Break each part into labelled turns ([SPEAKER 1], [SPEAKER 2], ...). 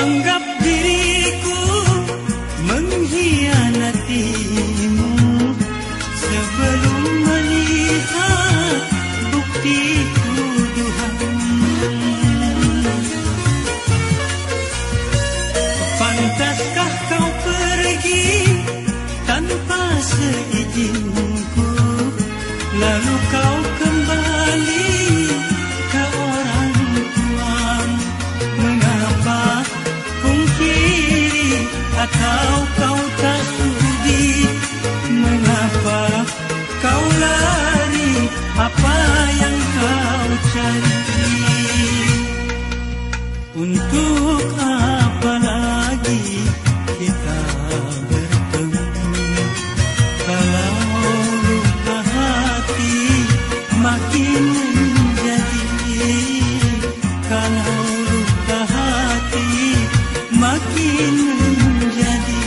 [SPEAKER 1] anggap diriku mengkhianatimu sebelum melihat bukti tuduhan. Pantaskah kau pergi tanpa seizinku, lalu kau kembali ke orang tuamu? Mengapa pungkiri atau kau tak sudi? Mengapa kau lari? Apa yang kau cari? Untuk apa lagi kita bertemu kalau luka hati makin menjadi, kalau luka hati makin menjadi.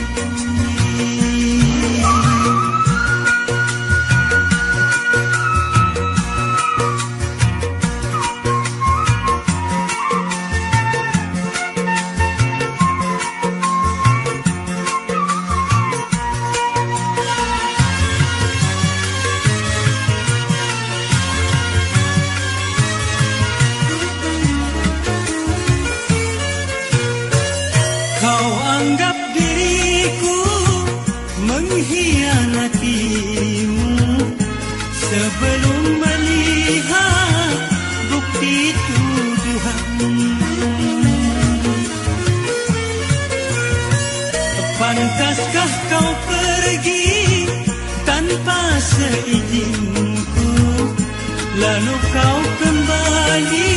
[SPEAKER 1] Kau anggap diriku mengkhianatimu sebelum melihat bukti tuduhan. Pantaskah kau pergi tanpa seizinku, lalu kau kembali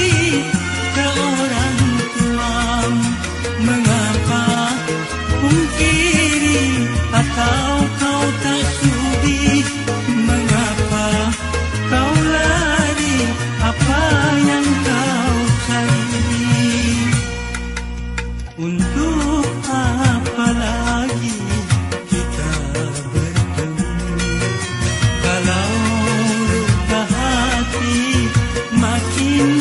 [SPEAKER 1] ke orang tuamu? Mengapa pungkiri atau kau tak sudi? Mengapa kau lari? Apa yang kau cari? Untuk apa lagi kita bertemu kalau luka hati makin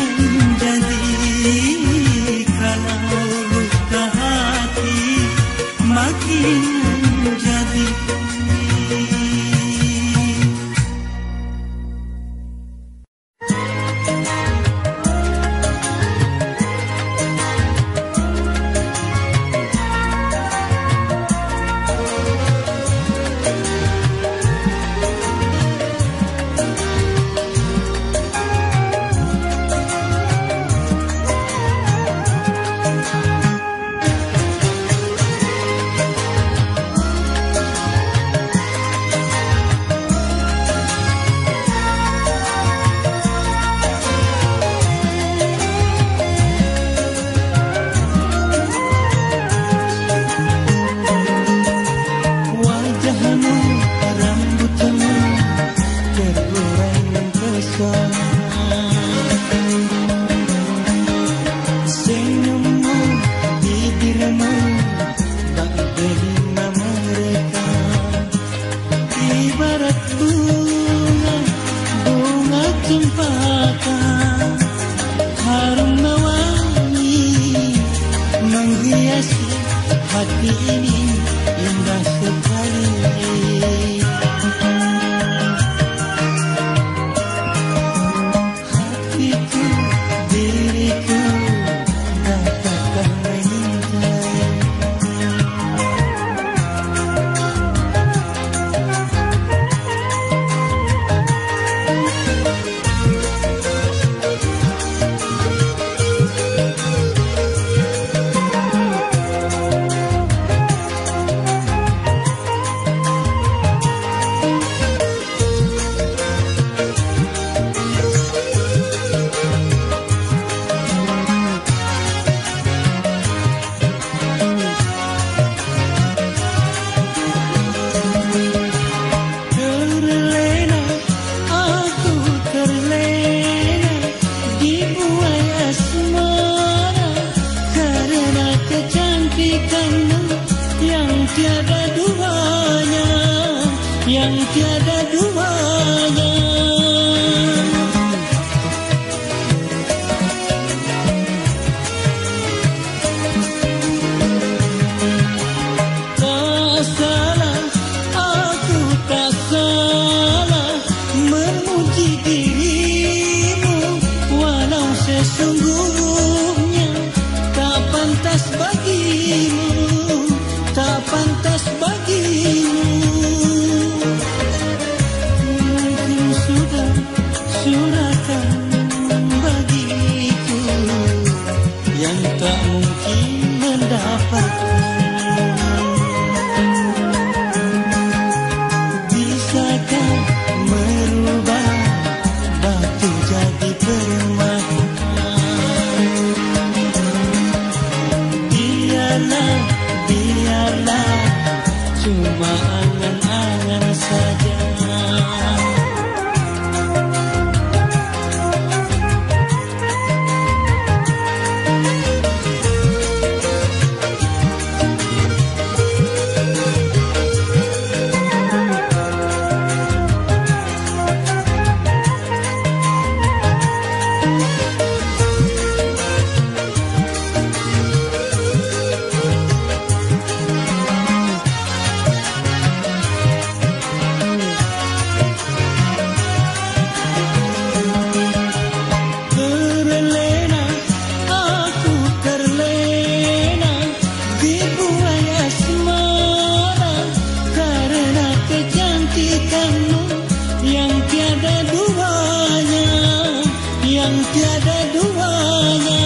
[SPEAKER 1] tiada duanya.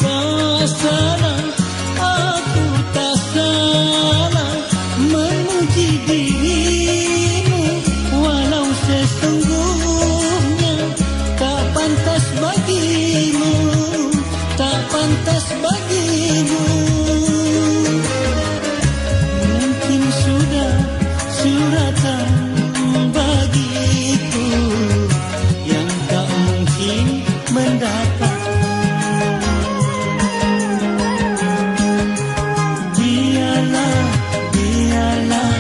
[SPEAKER 1] Tak salah, aku tak salah memuji dirimu, walau sesungguhnya tak pantas bagimu, tak pantas bagimu. Mungkin sudah suratan bagiku yang tak mungkin mendapat. Biarlah, biarlah,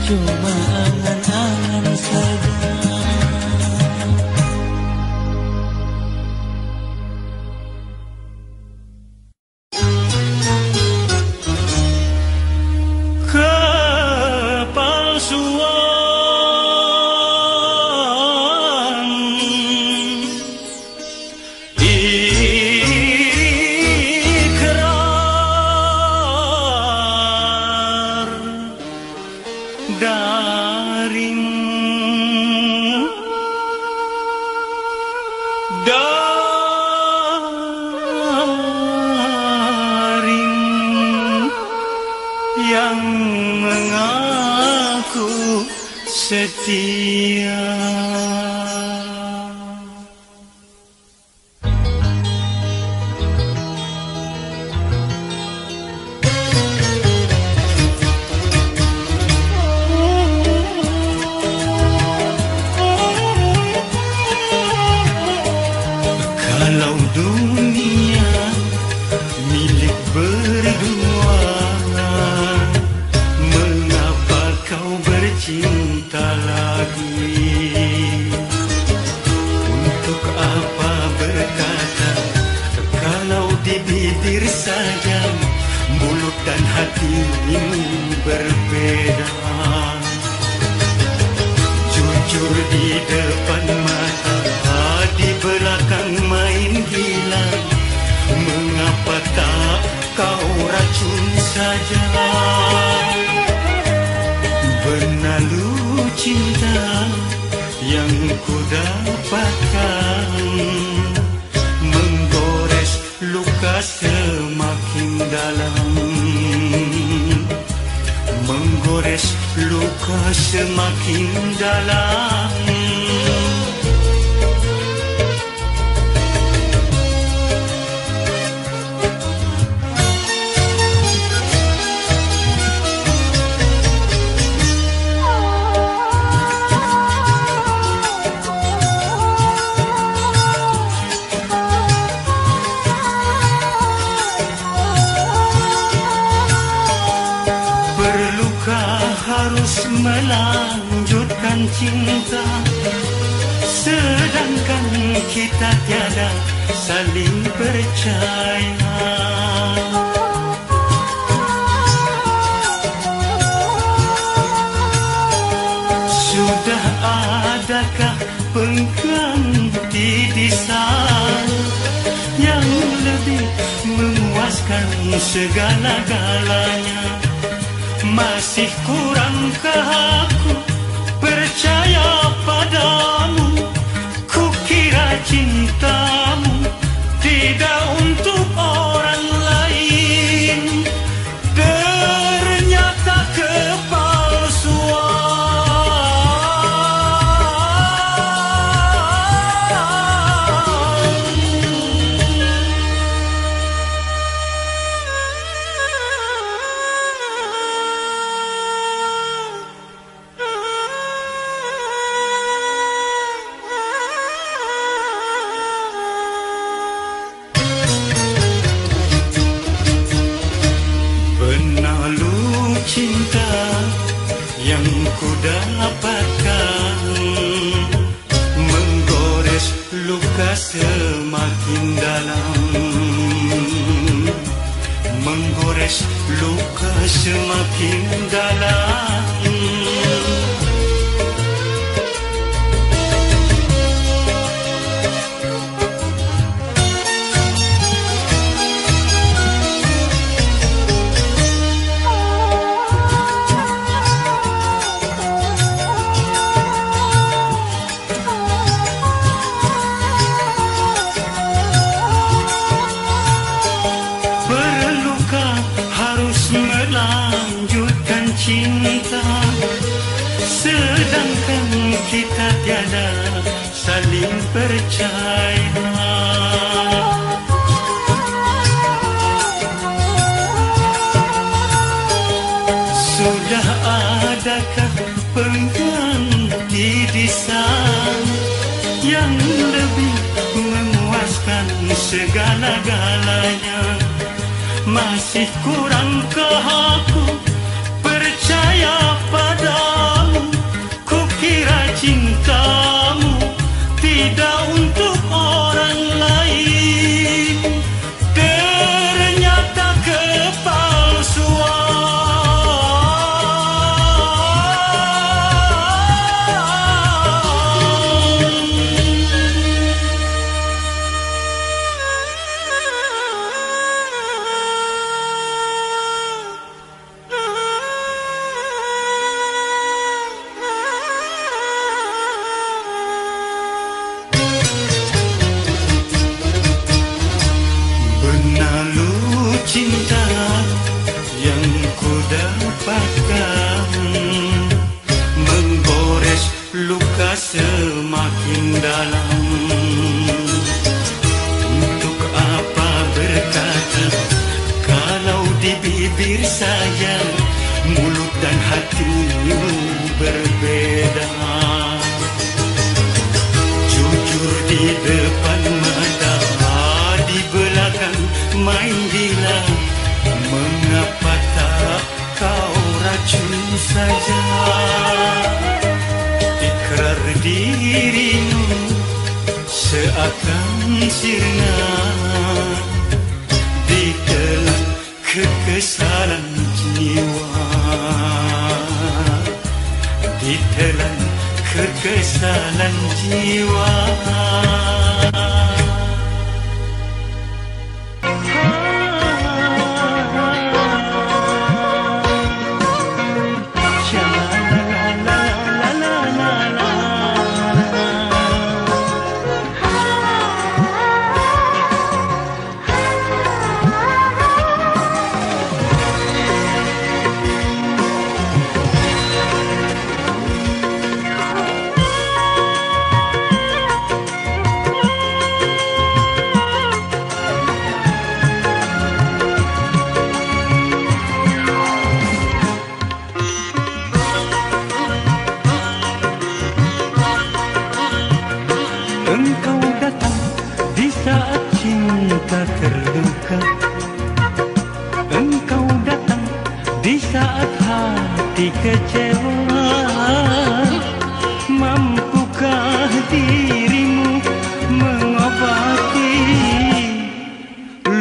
[SPEAKER 1] cuma angan-angan saja. Yang mengaku setia. Kalau dunia milik berdua, mengapa kau bercinta lagi? Untuk apa berkata kalau di bibir saja mulut dan hatimu berbeda? Jujur di depan mata, di belakang main gila. Mengapa tak kau racun saja? Benalu cinta yang ku dapatkan, menggores luka semakin dalam, menggores luka semakin dalam. Harus melanjutkan cinta, sedangkan kita tiada saling percaya. Sudah adakah pengganti di sana yang lebih memuaskan segala-galanya? Masih kurangkah aku percaya padamu? Kukira cintamu tidak untuk orang lain, ternyata kepalsuan. Cinta yang ku dapatkan, menggores luka semakin dalam, menggores luka semakin dalam. cinta, sedangkan kita tiada saling percaya. Sudah adakah pengganti di sana yang lebih memuaskan segala-galanya? Masih kurangkah aku percaya padamu? Kukira cintamu tidak untuk orang lain, ternyata kepalsuan. Cinta yang ku dapatkan menggores luka semakin dalam. Untuk apa berkata kalau di bibir saya mulut dan hatimu berbeda? Jujur di depan mata, di belakang main gila. Mengapa tak kau racun saja? Ikrar dirimu seakan sirna, ditelan kekesalan jiwa, ditelan kekesalan jiwa. Engkau datang di saat cinta terluka, engkau datang di saat hati kecewa. Mampukah dirimu mengobati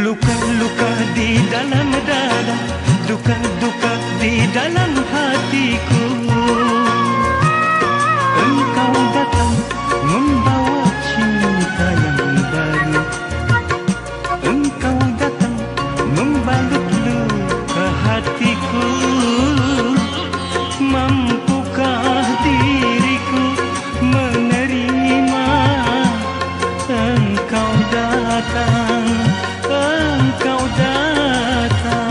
[SPEAKER 1] luka-luka di dalam dada, duka-duka di dalam hatiku? Engkau datang membawa cinta yang baru, engkau datang membalut luka hatiku. Mampukah diriku menerima engkau datang, engkau datang?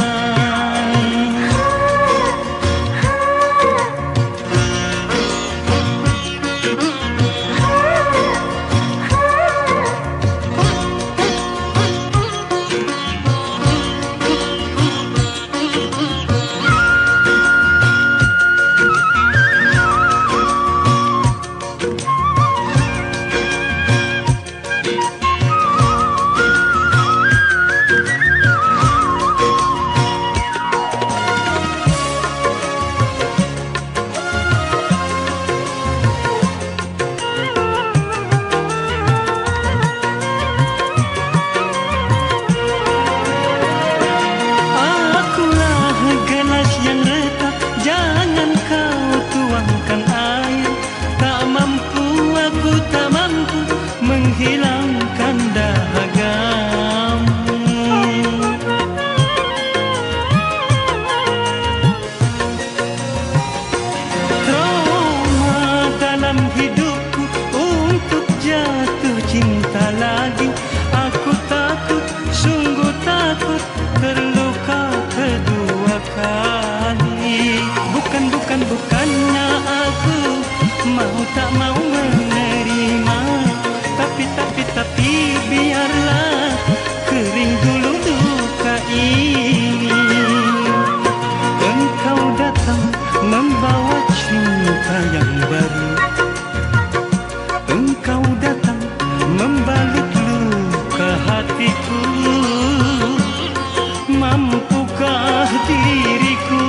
[SPEAKER 1] Menghilangkan dahagamu. Trauma dalam hidupku untuk jatuh cinta lagi. Aku takut, sungguh takut terluka kedua kali. tak mau menerima. Tapi biarlah kering dulu duka ini. Engkau datang membawa cinta yang baru. Engkau datang membalut luka hatiku. Mampukah diriku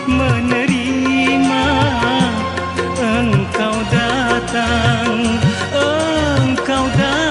[SPEAKER 1] menerima? Engkau datang, engkau datang.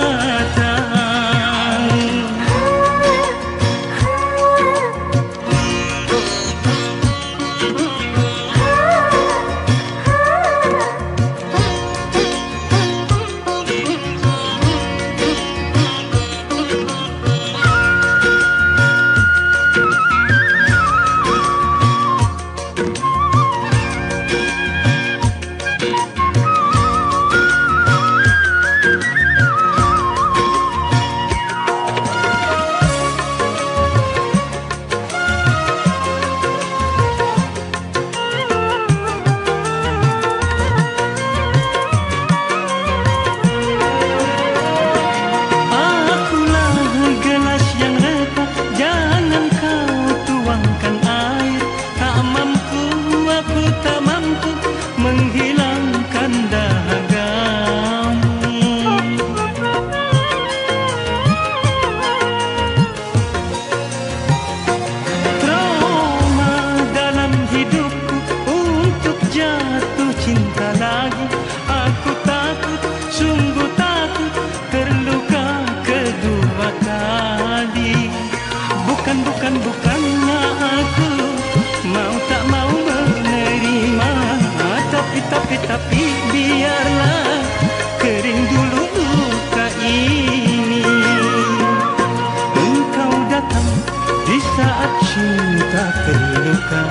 [SPEAKER 1] Bukannya aku mau tak mau menerima. Tapi biarlah kering dulu luka ini. Engkau datang di saat cinta terluka.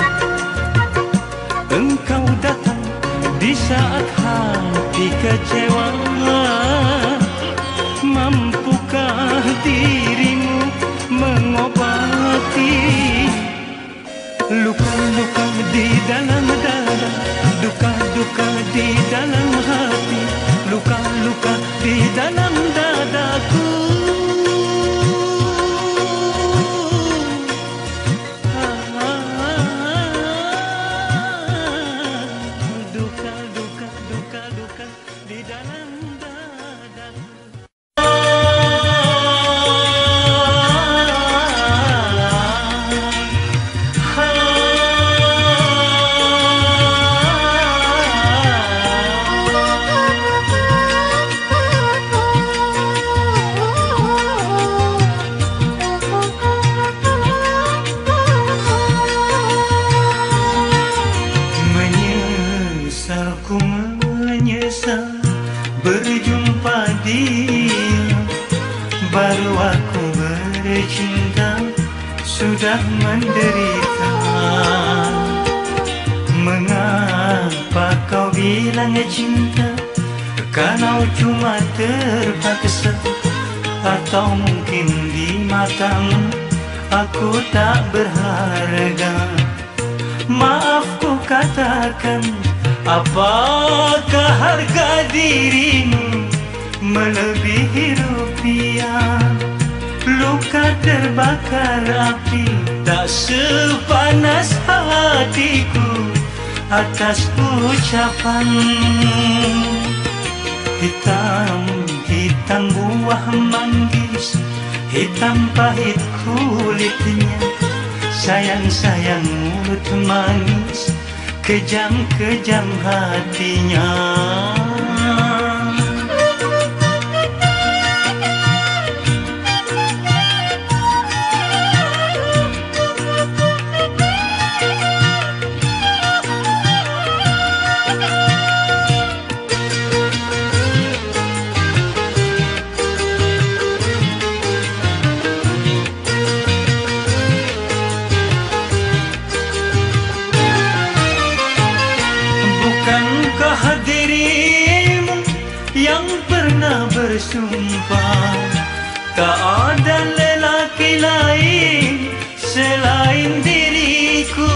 [SPEAKER 1] Engkau datang di saat hati kecewa. Mampukah dirimu mengobati luka-luka di dalam dada, duka-duka di dalam hati, luka-luka di dalam dadaku. Duka-duka, duka-duka di dalam dadaku. Ku menyesal berjumpa dia. Baru aku bercinta sudah menderita. Mengapa kau bilang cinta kalau cuma terpaksa? Atau mungkin di matamu aku tak berharga? Maaf ku katakan, apakah harga dirimu melebihi rupiah? Luka terbakar api tak sepanas hatiku atas ucapan. Hitam buah manggis, hitam pahit kulitnya. Sayang mulut manis, kejam hatinya. Bukankah dirimu yang pernah bersumpah tak ada lelaki lain selain diriku?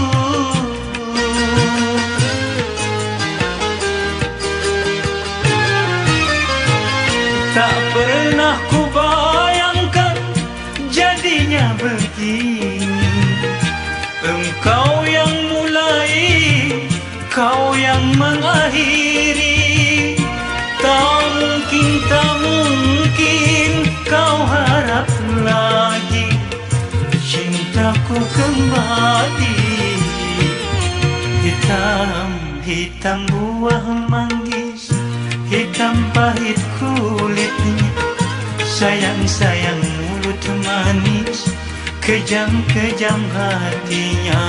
[SPEAKER 1] kau yang mengakhiri. Tak mungkin kau harap lagi cintaku kembali. Hitam buah manggis, hitam pahit kulitnya. Sayang mulut manis, kejam hatinya.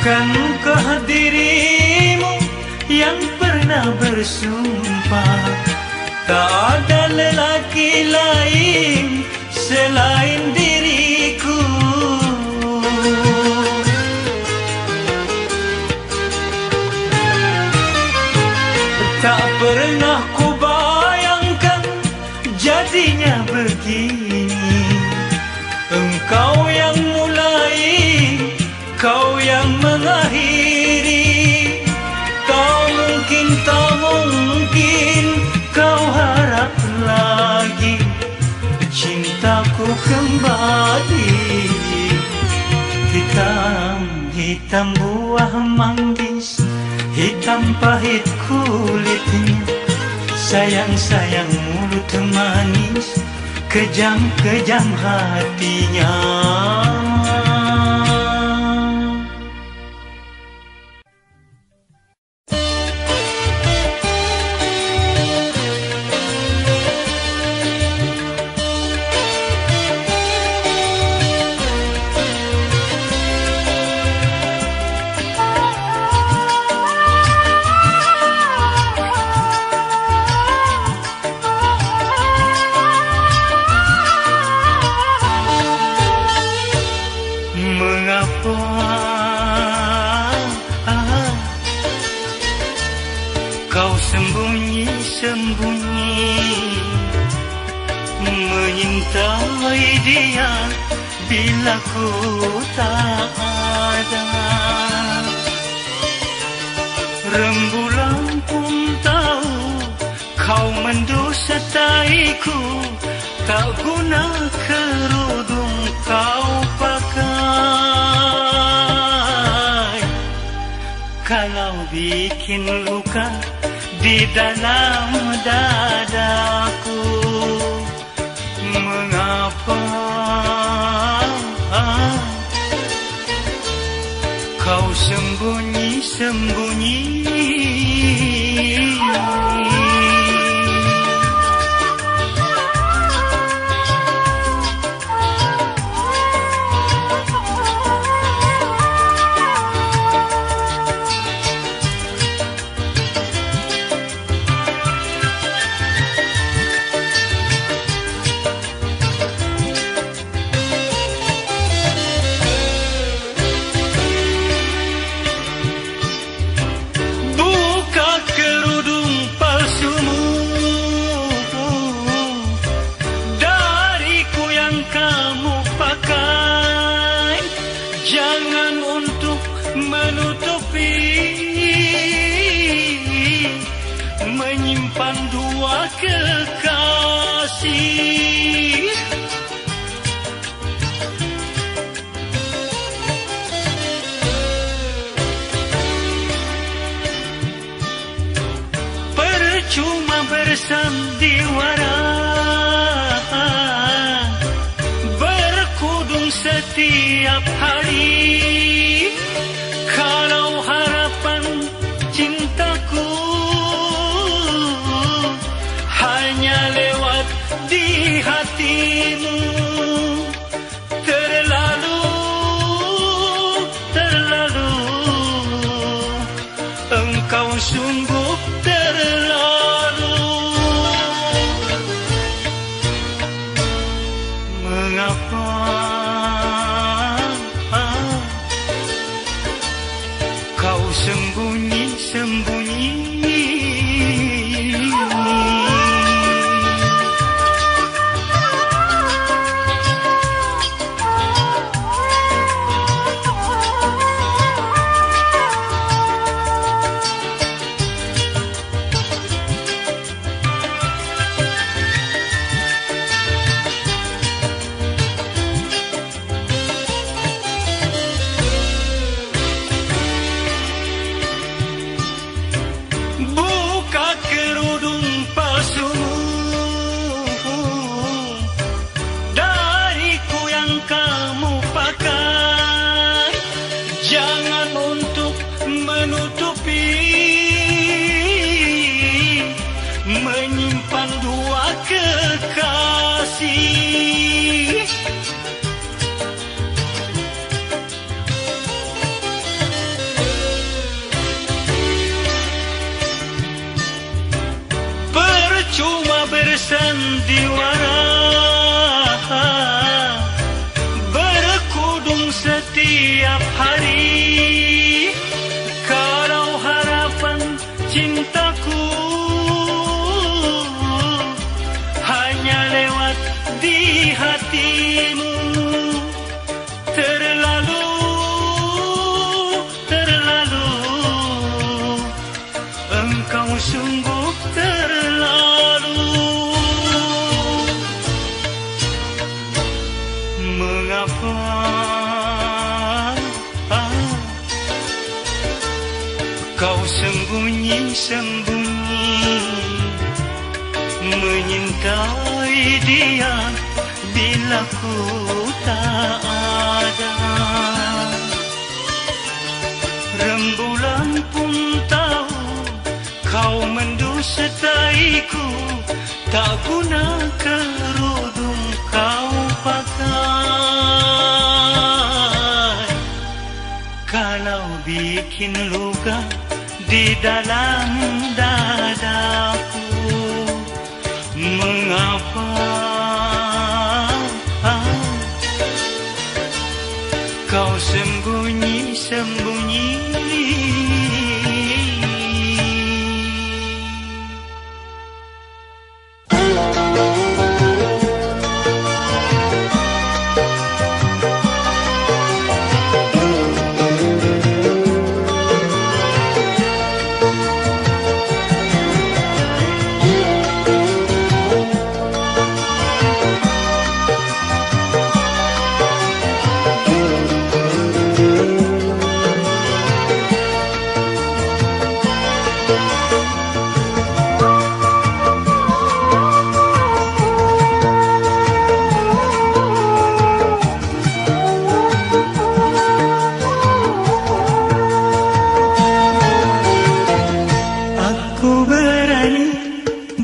[SPEAKER 1] Bukankah dirimu yang pernah bersumpah tak ada lelaki lain selain diriku? Tak pernah ku bayangkan jadinya begini. Engkau yang mulai, kau yang mengakhiri. Tak mungkin kau harap lagi cintaku kembali. Hitam buah manggis, hitam pahit kulitnya. Sayang mulut manis, kejam hatinya. Kau sembunyi-sembunyi menyintai dia bila ku tak ada. Rembulan pun tahu kau mendustaiku. Tak guna kerudung kau pakai. Kalau bikin luka di dalam dadaku, mengapa kau sembunyi-sembunyi? Menyimpan dua kekasih. Percuma bersandiwara, berkudung setiap hari, kalau harapan cintaku hanya lewat di hatimu. Terlalu engkau sungguh terlalu. Mengapa kau sembunyi-sembunyi? sandiwara berkudung setiap hari. Kalau harapan cintaku hanya lewat di hatimu, terlalu engkau sungguh terlalu. Mengapa kau sembunyi-sembunyi menyintai dia bila ku tak ada? Rembulan pun tahu kau mendustaiku, tak guna kerudung kau pakai. Kalau bikin luka di dalam dadaku, mengapa kau sembunyi-sembunyi?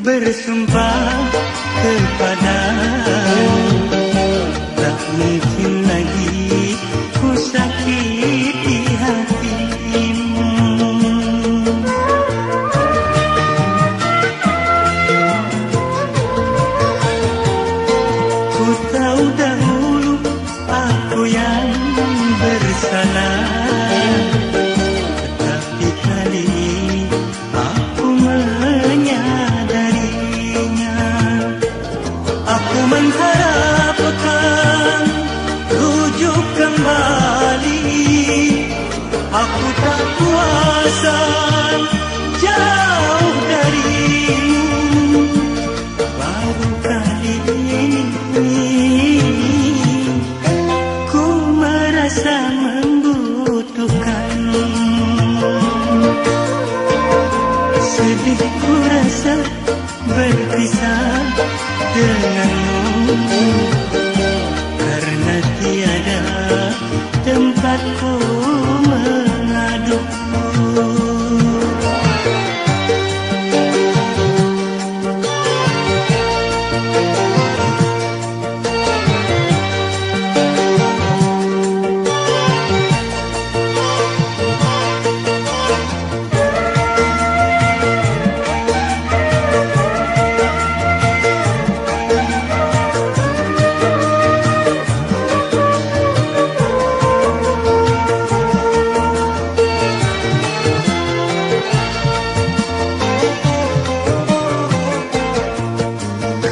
[SPEAKER 1] Bersumpah kepadamu, tak mungkin lagi ku sakiti hatimu. Ku tahu dahulu aku yang bersalah, tetapi kali ini aku mengharapkan rujuk kembali. Aku tak kuasa jauh darimu. Baru kali ini ku merasa membutuhkanmu. Sedih ku rasa berpisah denganmu, karena tiada tempatku mengadu.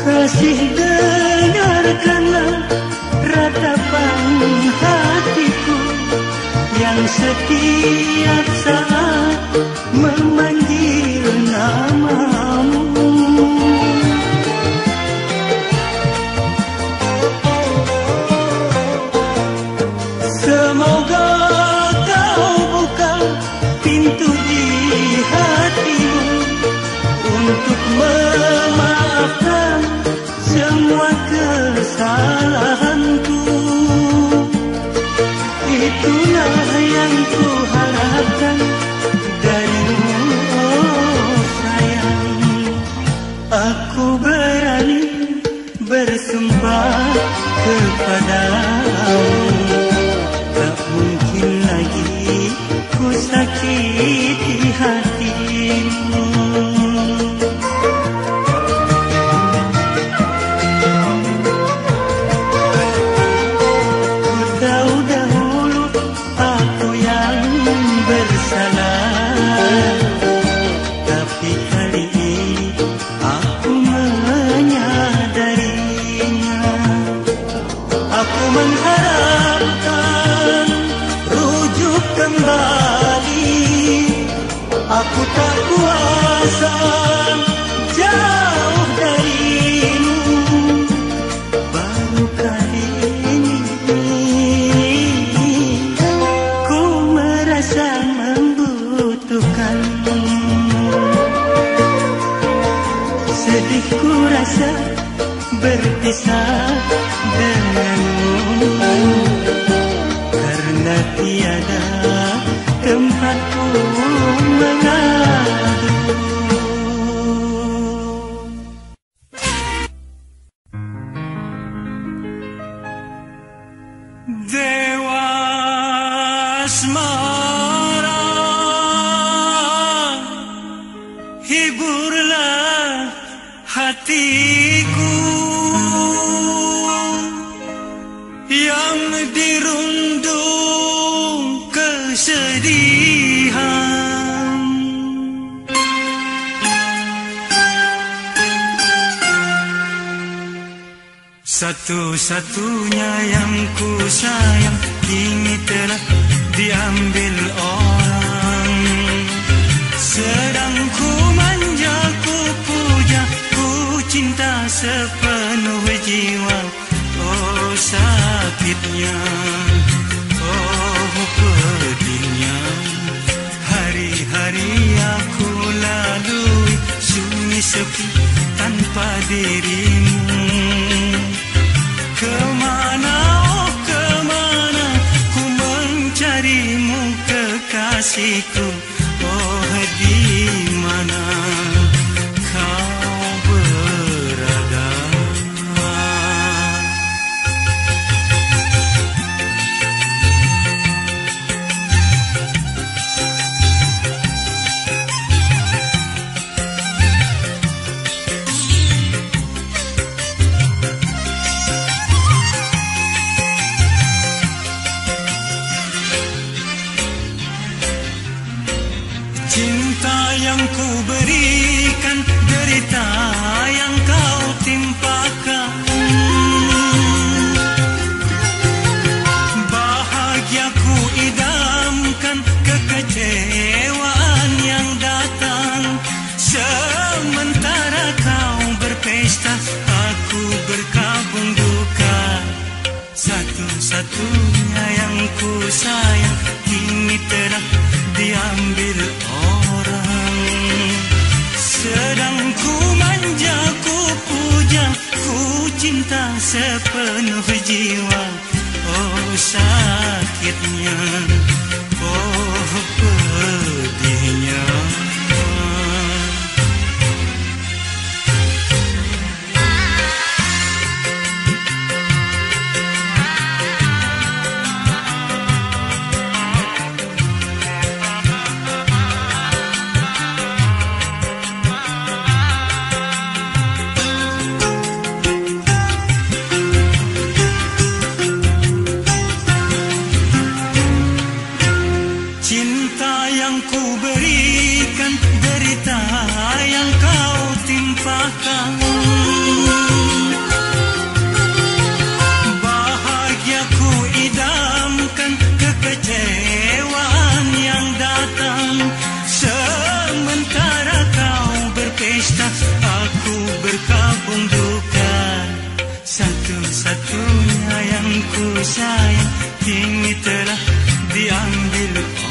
[SPEAKER 1] Kasih, dengarkanlah ratapan hatiku yang setiap saat memanggil namamu. Semoga kau buka pintu di hatimu untuk memaafkan semua kesalahanku. Itulah yang ku harapkan darimu. salah, tapi kali ini aku menyadarinya. Aku mengharapkan rujuk kembali. Aku tak kuasa jauh darimu. Baru kali ini ku merasa membutuhkanmu. Sedih ku rasa berpisah denganmu, karena tiada tempatku mengadu. Dewa asmara, hiburlah hatiku yang dirundung kesedihan. Satu-satunya yang ku sayang kini telah diambil orang. Sedang ku manja, ku puja, ku cinta sepenuh jiwa. Oh sakitnya, oh pedihnya. Hari-hari aku lalui sunyi sepi tanpa dirimu. Kemana, oh kemana ku mencarimu kekasihku. Oh di mana kau berada? Cinta yang ku berikan, derita yang kau timpakan. Bahagia ku idamkan, kekecewaan yang datang. Sementara kau berpesta, aku berkabung duka. Satu-satunya yang ku sayang kini telah diambil orang. Sedang ku manja, ku puja, ku cinta sepenuh jiwa. Oh sakitnya, oh pedihnya. Cinta yang ku berikan, derita yang kau timpakan. Bahagia ku idamkan, kekecewaan yang datang. Sementara kau berpesta, aku berkabung duka. Satu-satunya yang ku sayang kini telah diambil orang.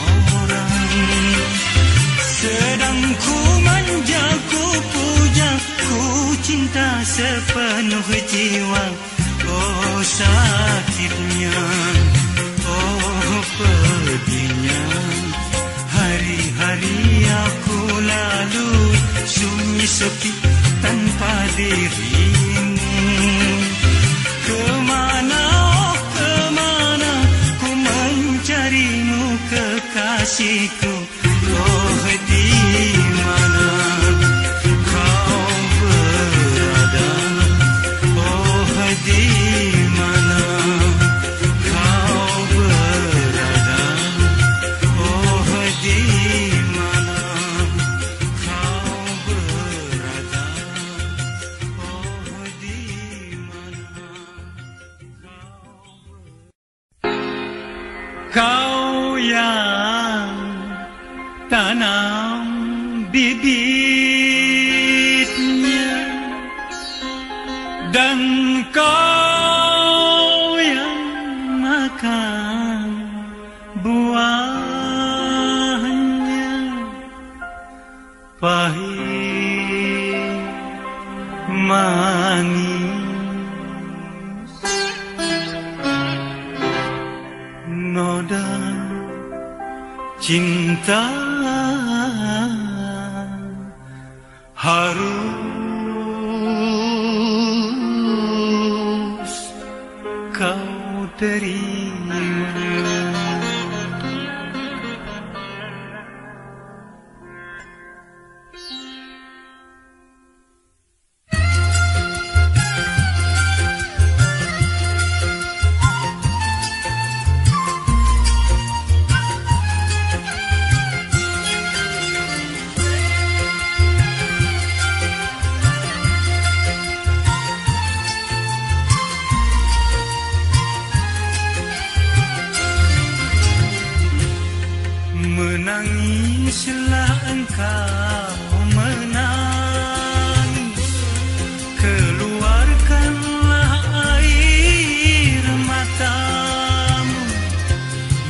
[SPEAKER 1] Sedang ku manja, ku puja, ku cinta sepenuh jiwa. Oh sakitnya, oh pedihnya. Hari-hari aku lalui sunyi sepi tanpa dirimu. Kemana, oh kemana ku mencarimu kekasihku. Oh di mana kau berada? Oh di mana kau berada? Oh di tanam bibitnya dan kau yang makan buahnya. Pahit manis noda cinta harus kau terima. Menangislah engkau, menangis, keluarkanlah air matamu.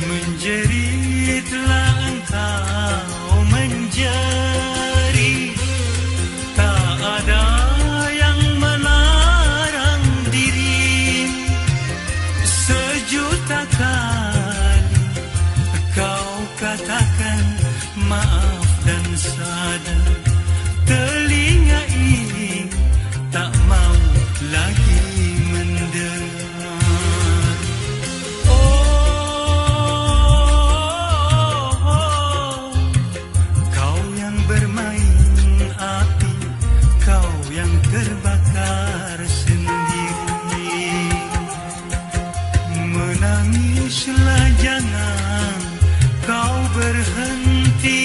[SPEAKER 1] Menjeritlah engkau, menjerit, tak ada yang melarang dirimu. Sejuta kali kau katakan maaf dan sadar, telinga ini tak mau lagi mendengar. Oh, kau yang bermain api, kau yang terbakar sendiri. Menangislah jangan kau berhenti.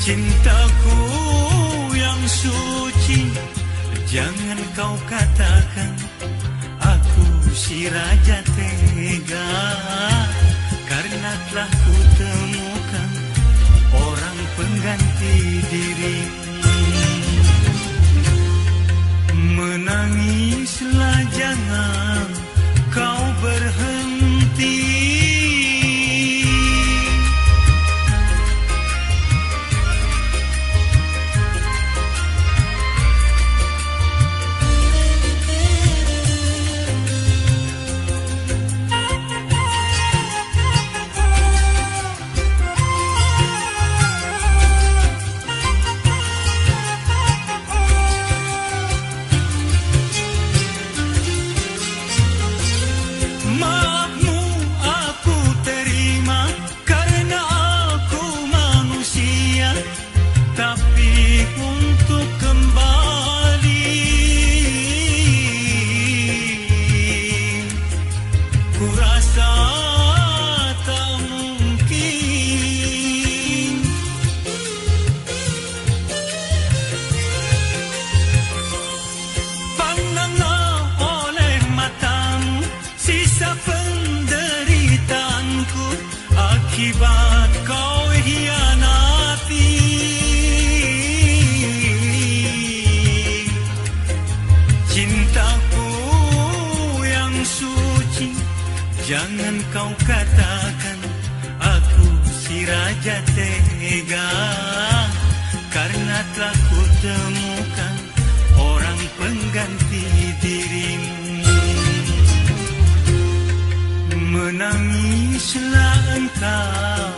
[SPEAKER 1] Cintaku yang suci, jangan kau katakan aku si raja tega, karena telah ku temukan orang pengganti diri. Menangislah jangan kau berhenti. Akibat kau hianati cinta. Jangan kau katakan aku si raja tega, karena telah ku temukan orang pengganti dirimu. Menangislah engkau,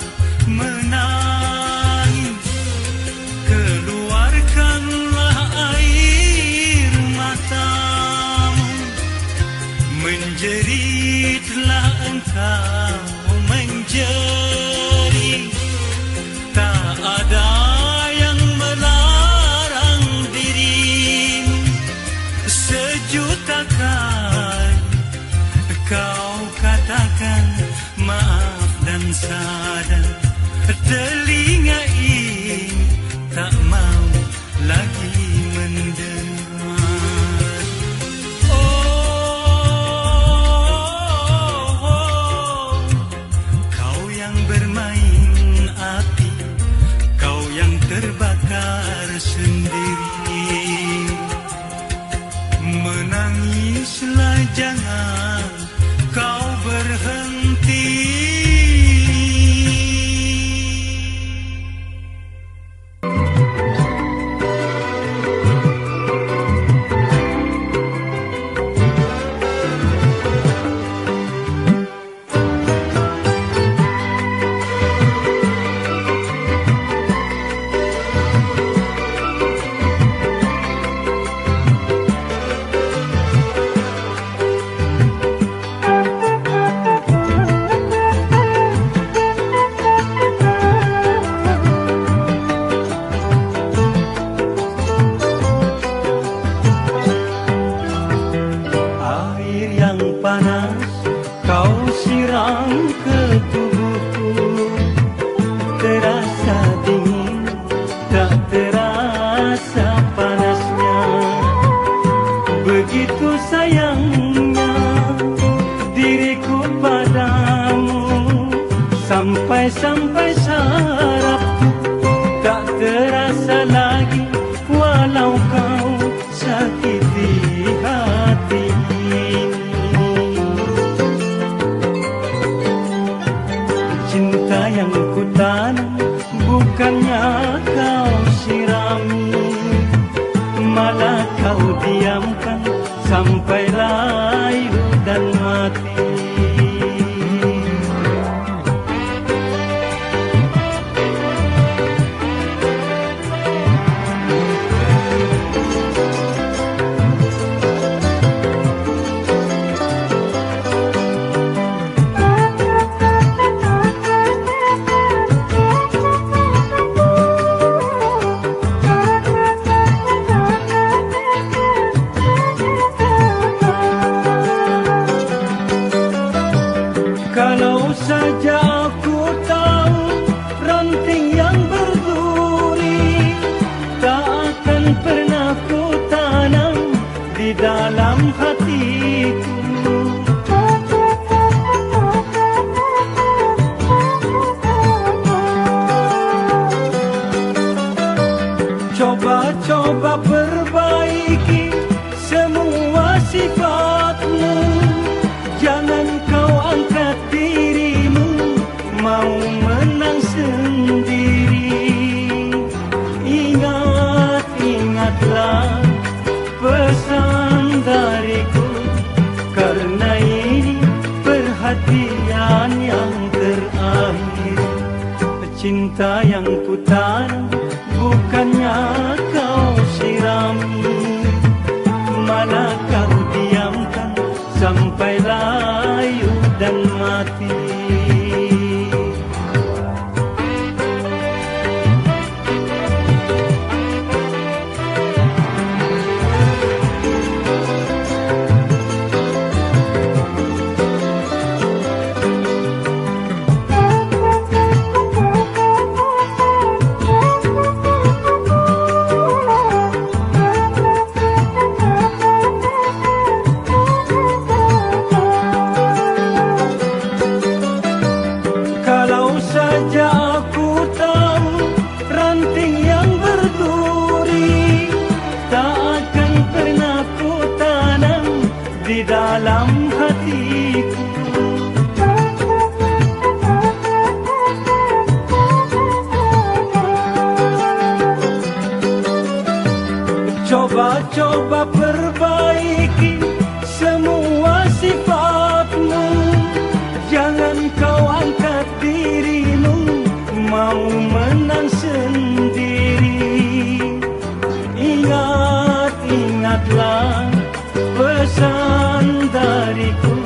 [SPEAKER 1] menangis, keluarkanlah air matamu. Menjeritlah engkau, menjerit, tak ada yang melarang dirimu. Sejuta kali kau katakan maaf dan sadar, telinga ini tak mau lagi mendengar. Oh, kau yang bermain api, kau yang terbakar sendiri. Menangislah, jangan kau berhenti. Sampai sarafku tak terasa lagi, walau kau sakiti hati ini. Cinta yang ku tanam bukannya kau sirami, malah kau diamkan sampai layu dan mati. Kalau saja aku tahu ranting yang berduri tak akan pernah ku tanam di dalam hatiku. Coba perbaiki semua sifatmu, jangan kau angkat dirimu mau menang sendiri. Ingatlah pesan dariku, karena ini perhatian yang terakhir. Cinta yang ku tanam bukannya kau sirami, malah kau diamkan sampai layu dan mati. di dalam hatiku. coba perbaiki semua sifatmu. Jangan kau angkat dirimu, mau menang sendiri. Ingat, ingatlah pesan dariku,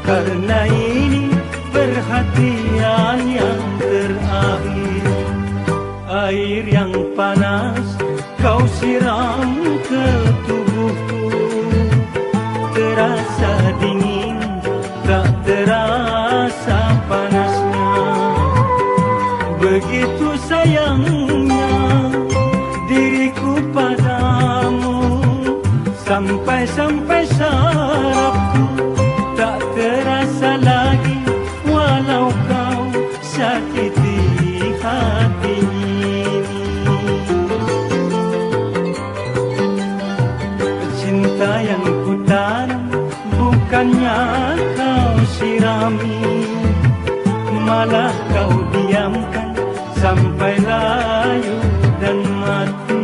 [SPEAKER 1] karena ini perhatian yang terakhir. Air yang panas kau siram ke tubuhku, terasa dingin, tak terasa panasnya. Begitu sayangnya diriku padamu, sampai-sampai sarafku tak terasa lagi, walau kau sakiti hati ini. Cinta yang ku tanam bukannya kau sirami, malah kau diamkan sampai layu dan mati.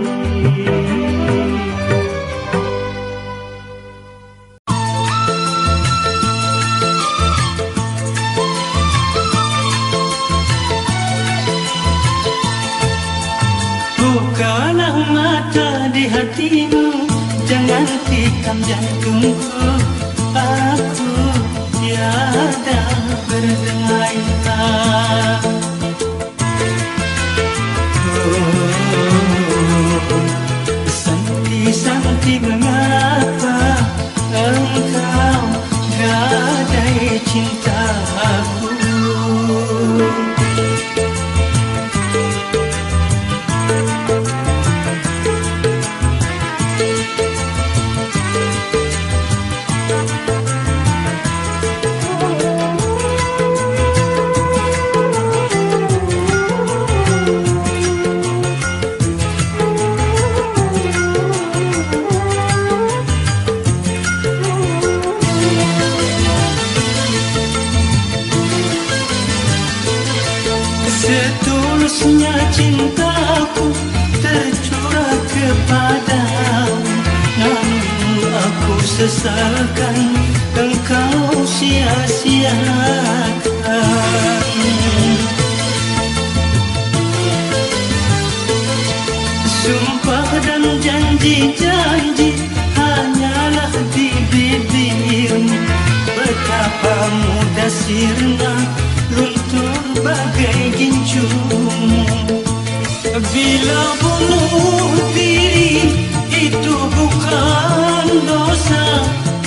[SPEAKER 1] Bukalah mata di hatimu, jangan tikam jantungku. Aku tiada berdaya. Santi-santi mengapa engkau gadai cintaku. Setulusnya cintaku tercurah kepadamu, namun aku sesalkan engkau sia-siakan. Sumpah dan janji-janji hanyalah di bibirmu, betapa mudah sirna luntur bagai gincumu. Bila bunuh diri itu bukan dosa,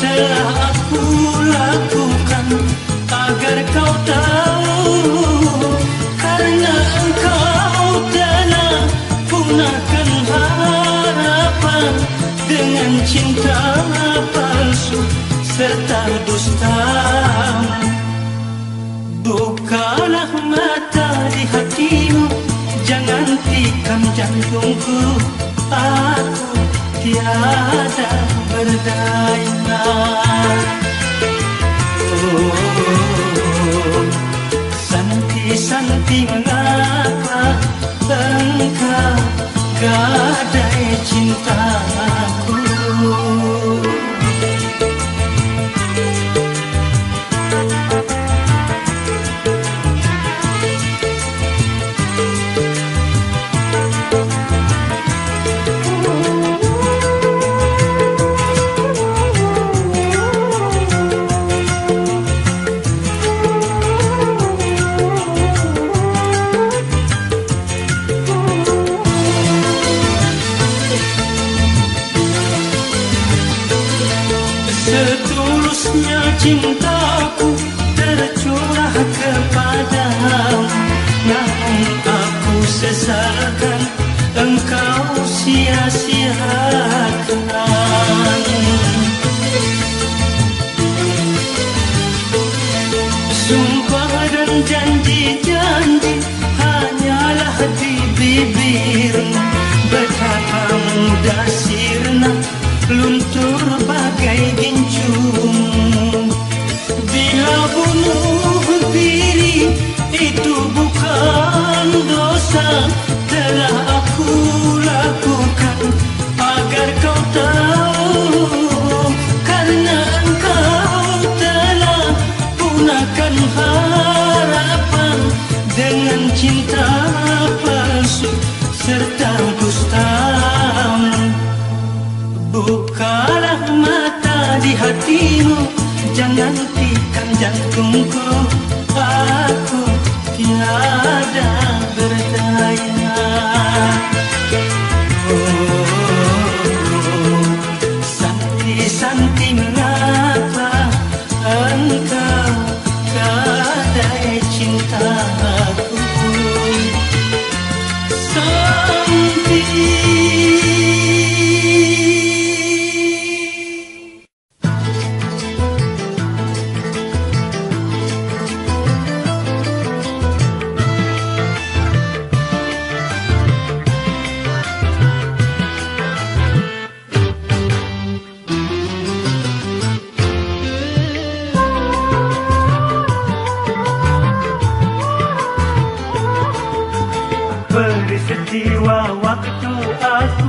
[SPEAKER 1] telah aku lakukan agar kau tahu, karena engkau telah punahkan harapan dengan cinta palsu serta dusta. Bukalah mata di hatimu, jangan tikam jantungku. Aku tiada berdaya. Santi-santi mengapa engkau gadai cintaku. Setulusnya cintaku tercurah kepadamu, namun aku sesalkan engkau sia-siakan. Sumpah dan janji-janji hanyalah di bibirmu, betapa mudah sirna luntur bagai gincumu. Bila bunuh diri itu bukan dosa, telah aku lakukan agar kau tahu, Bukalah mata di hatimu, jangan tikam jantungku. Aku tiada berdaya. Santi-santi mengapa engkau gadai cintaku. Santi. Peristiwa waktu aku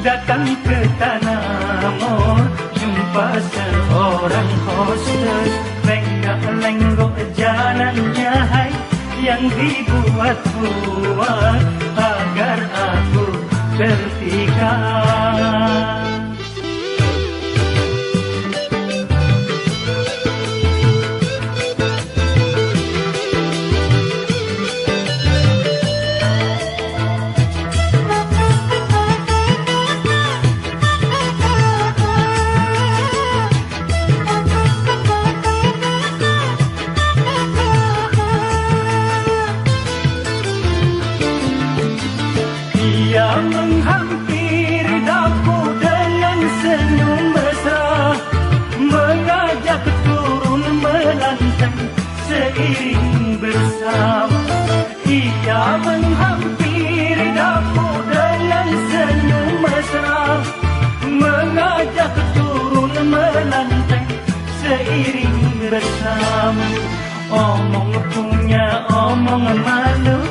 [SPEAKER 1] datang ke tanahmu, jumpa seorang hostess, lenggak-lenggok jalannya, hai, yang dibuat buat agar aku terpikat. Dia menghampiri daku dengan senyum mesra, mengajak turun melantang seiring bersama. Ia menghampiri daku dengan senyum mesra, mengajak turun melantang seiring bersama. Omong punya omong malu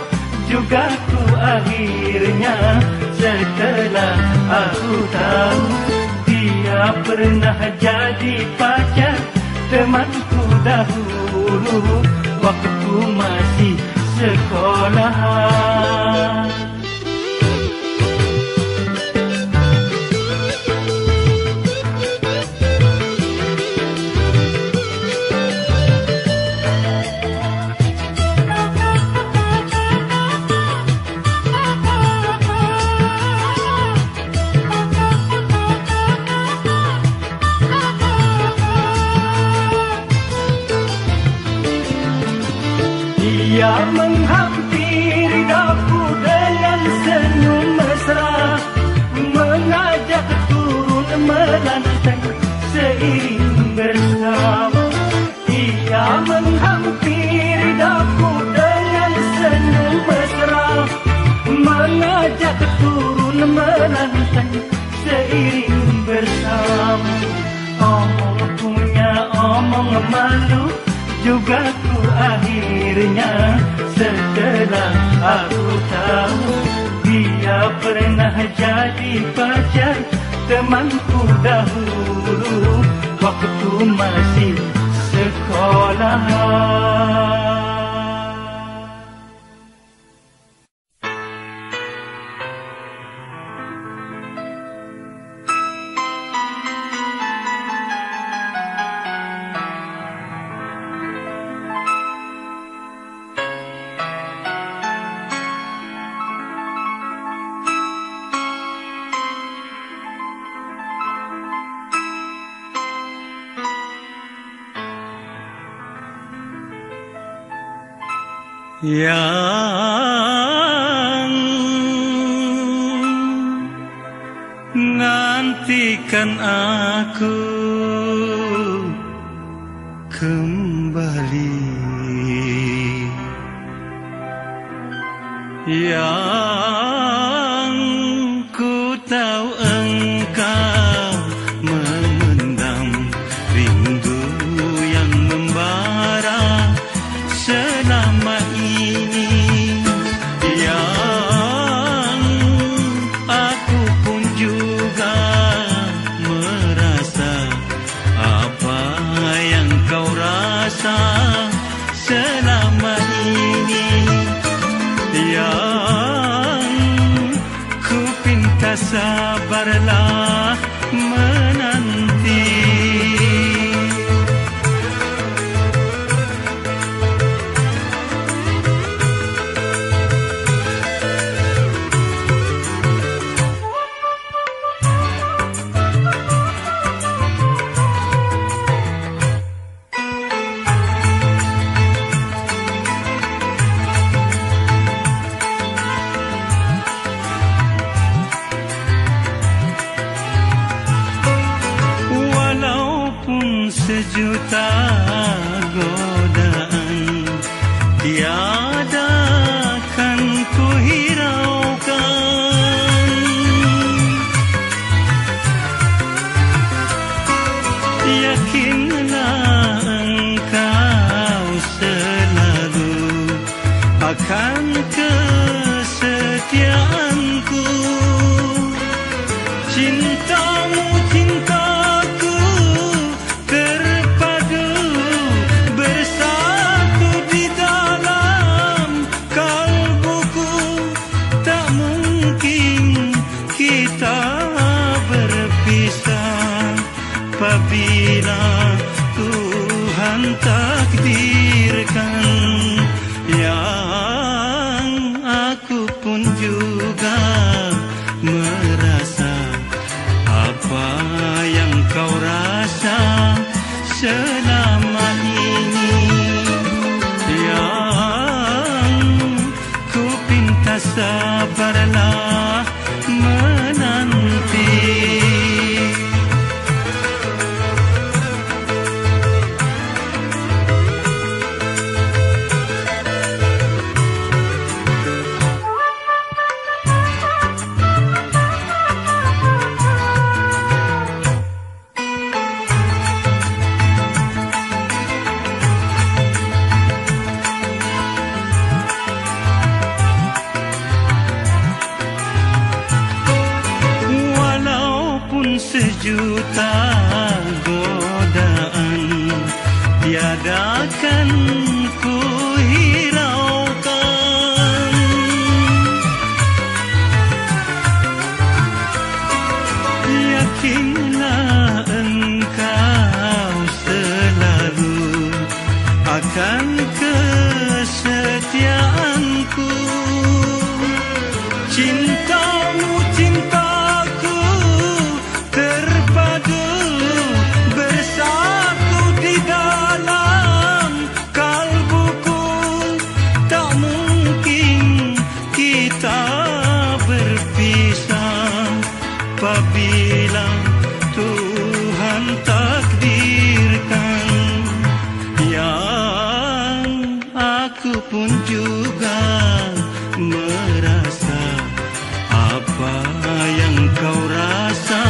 [SPEAKER 1] juga ku akhirnya, setelah aku tahu dia pernah jadi pacar temanku dahulu waktu masih sekolah. Dia menghampiri daku dengan senyum mesra, mengajak turun melantang seiring bersama. Ia menghampiri daku dengan senyum mesra, mengajak turun melantang seiring bersama. Omong punya omong malu juga ku akhirnya, setelah aku tahu dia pernah jadi pacar temanku dahulu waktu masih sekolah. Yang ngantikan aku kembali, yang ku tahu engkau memendam rindu yang membara selama ini, yang aku pun juga merasa apa yang kau rasa selama ini, yang sejuta godaan, tiada kan ku hiraukan. Yakinlah engkau selalu akan kesetiaanku. Cintamu cintaku terpadu bersatu di dalam kalbuku. Tak mungkin kita berpisah apabila Tuhan takdirkan. Yang aku pun juga merasa apa yang kau rasa selama ini. Yang ku pinta sabarlah menanti. Sejuta godaan tiada kan ku hiraukan. Yakinlah engkau selalu akan kesetiaanku. Cintamu cintaku terpadu bersatu di dalam kalbuku. Tak mungkin kita berpisah apabila Tuhan takdirkan. Yang aku pun juga merasa apa yang kau rasa